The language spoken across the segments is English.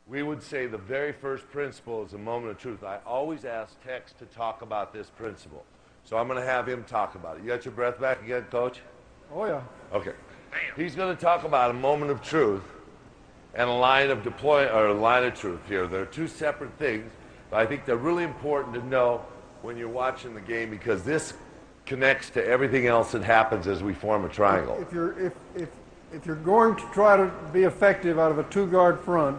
We would say the very first principle is a moment of truth. I always ask Tex to talk about this principle. So I'm going to have him talk about it. You got your breath back again, Coach? Oh, yeah. Okay. He's going to talk about a moment of truth and a line of deployment, or a line of truth here. They're two separate things, but I think they're really important to know when you're watching the game, because this connects to everything else that happens as we form a triangle. If you're going to try to be effective out of a two-guard front,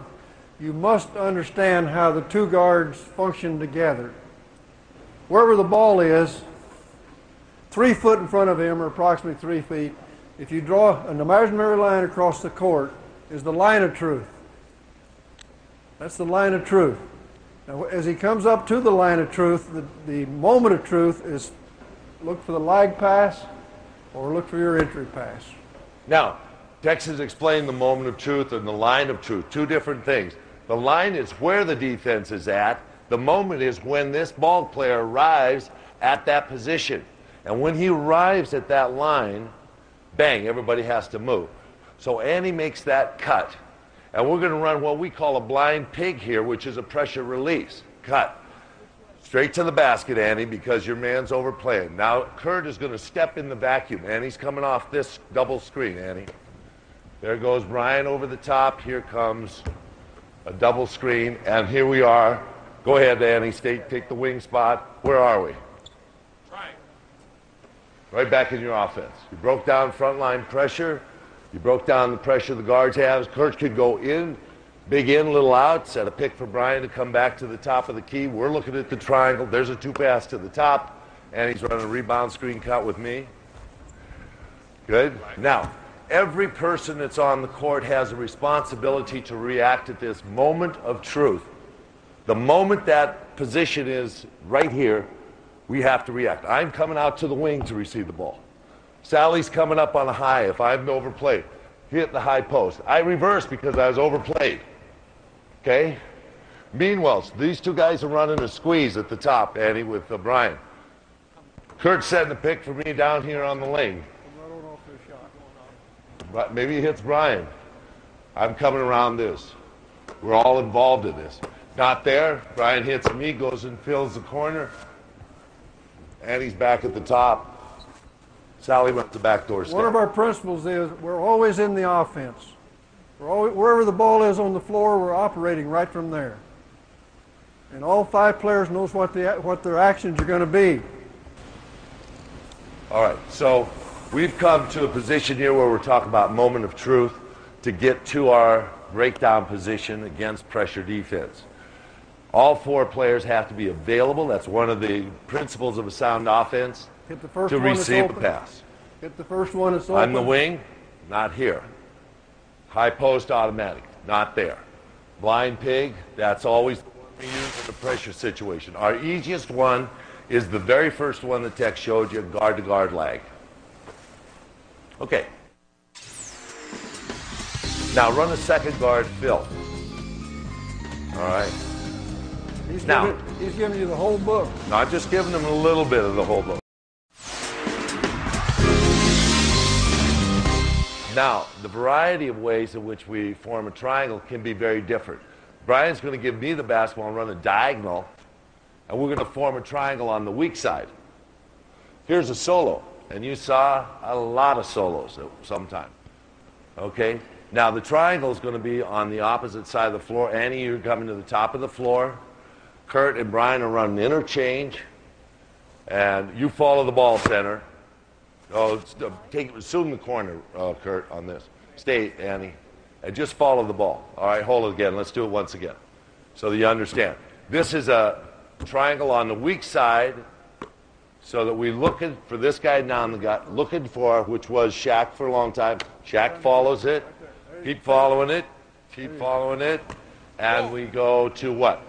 you must understand how the two guards function together. Wherever the ball is, 3 foot in front of him, or approximately 3 feet, if you draw an imaginary line across the court, is the line of truth. That's the line of truth. Now, as he comes up to the line of truth, the moment of truth is look for the lag pass or look for your entry pass. Now, Tex has explained the moment of truth and the line of truth, two different things. The line is where the defense is at. The moment is when this ball player arrives at that position. And when he arrives at that line, bang, everybody has to move. So Annie makes that cut. And we're going to run what we call a blind pig here, which is a pressure release. Cut. Straight to the basket, Annie, because your man's overplaying. Now, Kurt is going to step in the vacuum. Annie's coming off this double screen, Annie. There goes Brian over the top. Here comes a double screen, and here we are. Go ahead, Annie. Take the wing spot. Where are we? Right back in your offense. You broke down front line pressure. You broke down the pressure the guards have. Kurt could go in, big in, little out, set a pick for Brian to come back to the top of the key. We're looking at the triangle. There's a two pass to the top, and he's running a rebound screen cut with me. Good. Now, every person that's on the court has a responsibility to react at this moment of truth. The moment that position is right here, we have to react. I'm coming out to the wing to receive the ball. Sally's coming up on a high. If I've overplayed, hit the high post. I reverse because I was overplayed. Okay? Meanwhile, these two guys are running a squeeze at the top, Annie, with Brian. Kurt's setting a pick for me down here on the lane. But maybe he hits Brian. I'm coming around this. We're all involved in this. Not there. Brian hits me, goes and fills the corner. And he's back at the top. Sally went to the back door step. One of our principles is we're always in the offense. Wherever the ball is on the floor, we're operating right from there. And all 5 players knows what their actions are going to be. All right, so we've come to a position here where we're talking about moment of truth to get to our breakdown position against pressure defense. All 4 players have to be available. That's one of the principles of a sound offense, Hit the first to one receive that's a pass. Hit the first one that's open. On the wing, not here. High post automatic, not there. Blind pig, that's always the one we use in the pressure situation. Our easiest one is the very first one that Tex showed you, guard-to-guard lag. Okay. Now run a second guard fill. All right. He's giving you the whole book. Not just giving them a little bit of the whole book. Now, the variety of ways in which we form a triangle can be very different. Brian's going to give me the basketball and run a diagonal, and we're going to form a triangle on the weak side. Here's a solo, and you saw a lot of solos at some time. Okay? Now, the triangle is going to be on the opposite side of the floor. Annie, you're coming to the top of the floor. Kurt and Brian are running interchange, and you follow the ball center. Oh, assume the corner, Kurt, on this. Stay, Annie, and just follow the ball. All right, hold it again. Let's do it once again so that you understand. This is a triangle on the weak side so that we're looking for this guy down the gut, looking for, which was Shaq for a long time. Shaq follows it. Keep following it. Keep following it. And we go to what?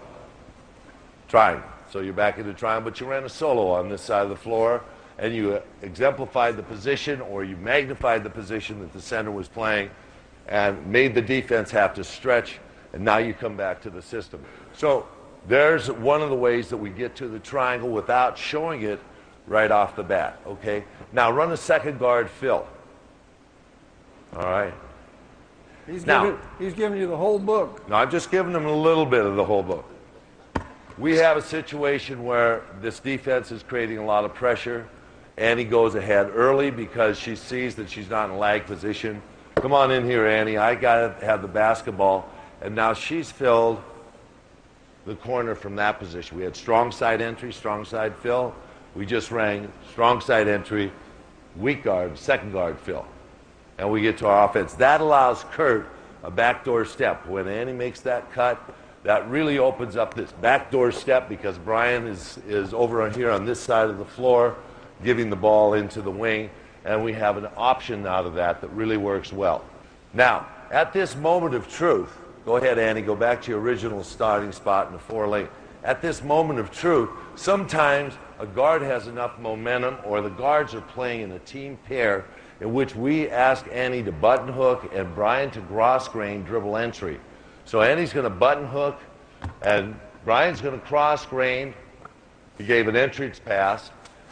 Triangle. So you're back into triangle, but you ran a solo on this side of the floor, and you exemplified the position, or you magnified the position that the center was playing and made the defense have to stretch, and now you come back to the system. So there's one of the ways that we get to the triangle without showing it right off the bat, okay? Now run a second guard fill. All right? He's Now, giving you the whole book. no, I'm just giving them a little bit of the whole book. We have a situation where this defense is creating a lot of pressure. Annie goes ahead early because she sees that she's not in lag position. Come on in here, Annie. I got to have the basketball. And now she's filled the corner from that position. We had strong side entry, strong side fill. We just rang strong side entry, weak guard, second guard fill. And we get to our offense. That allows Kurt a backdoor step. When Annie makes that cut, that really opens up this backdoor step because Brian is over here on this side of the floor, giving the ball into the wing, and we have an option out of that that really works well. Now, at this moment of truth, go ahead, Annie, go back to your original starting spot in the 4-lane. At this moment of truth, sometimes a guard has enough momentum or the guards are playing in a team pair in which we ask Annie to button hook and Brian to cross grain dribble entry. So Annie's going to button hook and Brian's going to cross grain. He gave an entry pass.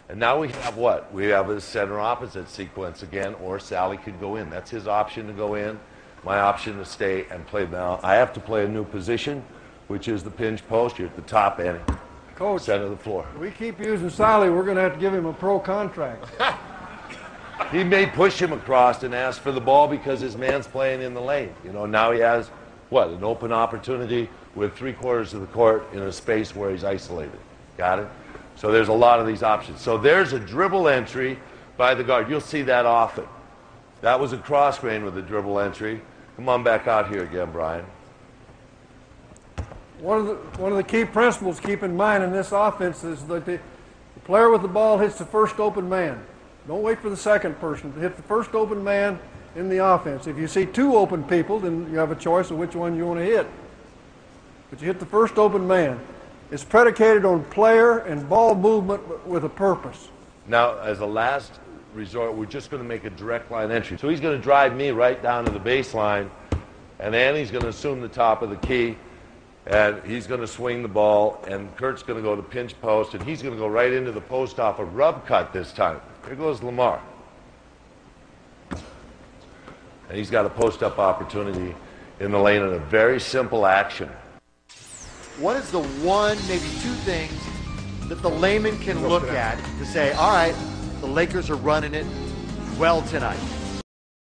And now we have what? We have a center opposite sequence again, or Sally could go in. That's his option to go in, my option to stay and play. Now, I have to play a new position, which is the pinch post. You're at the top, Annie. Coach, center of the floor. We keep using Sally. We're going to have to give him a pro contract. He may push him across and ask for the ball because his man's playing in the lane. You know, now he has, what, an open opportunity with 3/4 of the court in a space where he's isolated. Got it? So there's a lot of these options. So there's a dribble entry by the guard. You'll see that often. That was a cross grain with a dribble entry. Come on back out here again, Brian. One of the key principles to keep in mind in this offense is that the player with the ball hits the first open man. Don't wait for the second person to hit the first open man in the offense. If you see two open people, then you have a choice of which one you want to hit. But you hit the first open man. It's predicated on player and ball movement with a purpose. Now, as a last resort, we're just going to make a direct line entry. So he's going to drive me right down to the baseline, and Annie's going to assume the top of the key, and he's going to swing the ball, and Kurt's going to go to pinch post, and he's going to go right into the post off a rub cut this time. Here goes Lamar. And he's got a post-up opportunity in the lane in a very simple action. What is the one, maybe two things that the layman can look at to say, all right, the Lakers are running it well tonight?